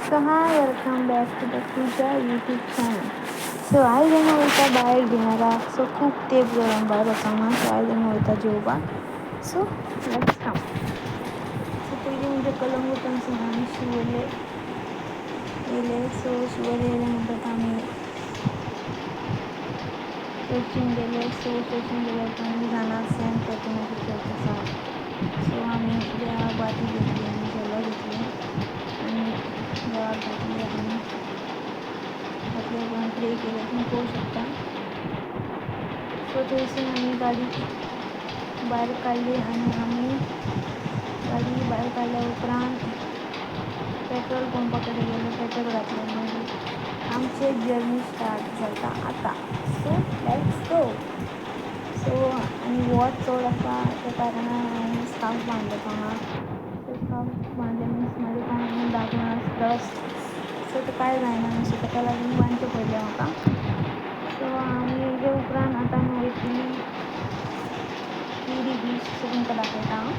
So hi, welcome back to the तुझ्या YouTube channel. So आयज आमी वयता भायर डिनराक. सो खूब तेंप जालो आमी भायर वचोंक. सो आयज आमी वयता जेवपाक. So let's come. सो पयलीं म्हणजे कलंगूटनसून आमी शिवोले येयले. सो शिवोले येयले म्हणटात आमी चर्चीन गेले. सो चर्चीन गेले उपरांत आमी जाणा सेंट कॅथरिनाची चर्च आसा. सो आमी देवाक वाती घेतली आनी झेलो घेतले आनी देवाक घातली आनी घातले उपरांत प्रे केले. तुमी पळोवंक शकता. सो थंयसून आमी गाडी भायर काडली आनी आमी गाडी भायर काडल्या उपरांत पेट्रोल पंपा कडेन गेले. पेट्रोल घातलें. मागीर आमचें जर्नी स्टार्ट जाता आतां. So let's go. सो आनी वोत चड आसा त्या कारणान हांवें स्कार्फ बांदलो तोंडाक. सो स्कार्फ बांदलें मिन्स म्हाजे तोंडाक बीन धांपना डस्ट. सो तें कांय जायना न्हू. सो ताका लागून बांदचें पडलें म्हाका. सो आमी हेजे उपरांत आतां आमी वयतलीं केरी बीच. सो तुमकां दाखयता हांव.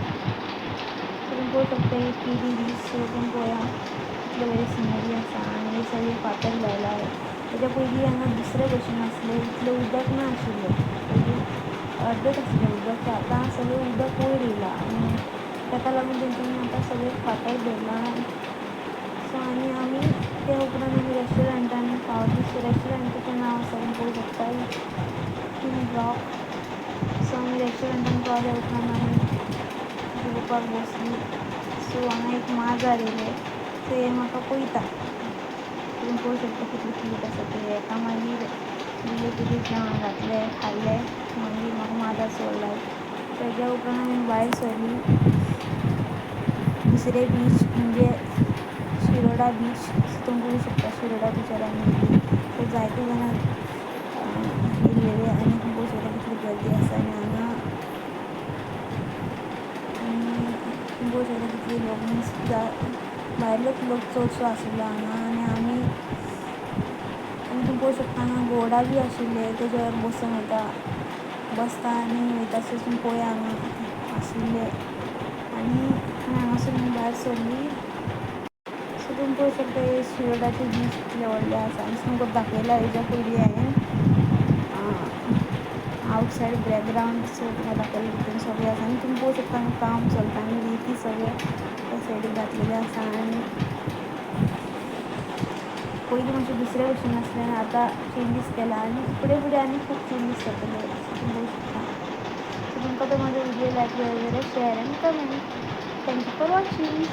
सो तुमी पळोवंक शकता ही केरी बीच. सो तुमी पळोवया कितले बरी सिनरी आसा आनी सगळे फातर लायलाय. तेज्या पयलीं हांगा दुसरे भशेन आसलें. इतलें उदक ना आशिल्लें. पयलीं अर्दच आसलें उदक. सो आतां सगळें उदक वयर येयलां आनी ताका लागून तेंच्यांनी आतां सगळे फातर दवरला. सो आनी आमी त्या उपरांत आमी रेस्टोरंटान पावलीं. सो रेस्टोरंटाचें नांव आसा तुमी पळोवंक शकता किंग रॉक. सो आमी रेस्टोरंटान पावल्या उपरांत आमी जेवपाक बसलीं. सो हांगा एक माजर येयलें. सो हें म्हाका पळयता. तुमी पळोवंक शकता कितलें क्यूट आसा तें. हेका मागीर इल्लें कितें जेवण घातलें, खाल्लें. मागीर म्हाका माजर सोडलां. सो हेज्या उपरांत आमी भायर सरलीं. दुसरे बीच म्हणजे शिरोडा बीच. सो तुमी पळोवंक शकता शिरोडा बिचार आमी येयलीं. सो जायते जाणां येयल्लेले आनी तुमी पळोवंक शकता कितली गर्दी आसा. आनी हांगा तुमी पळोवंक शकता कितले लोक मिन्स भायलोच लोक चडसो आशिल्लो हांगा. आनी आमी तुमी पळोवंक शकता हांगा घोडा बी आशिल्ले. तेजेर बसून बसता आनी वयता. सो तुमी पळोवया हांगा आशिल्ले आनी आमी हांगासून भायर सरलीं. सो तुमी पळोवंक शकता हे शिरोडाचे बीच कितले व्हडले आसा. आनी तुमकां दाखयला हेज्या पयलीं हांवें आवटसायड बॅकग्रावंड. सो तुमकां दाखयलें भितर सगळें आसा. आनी तुमी पळोवंक शकता हांगा काम चलता आनी रेती सगळे त्या सायडीक घातलेले आसा. आनी पयलीं मातशें दुसरे भशेन आसलें आनी आतां चेंजीस केला आनी फुडें फुडें आनी खूब चेंजीस जातले. सो तुमी पळोवंक शकता. सो तुमकां तो म्हाजो व्हिडियो लायक जालो जाल्यार share end comment. Thank you for watching.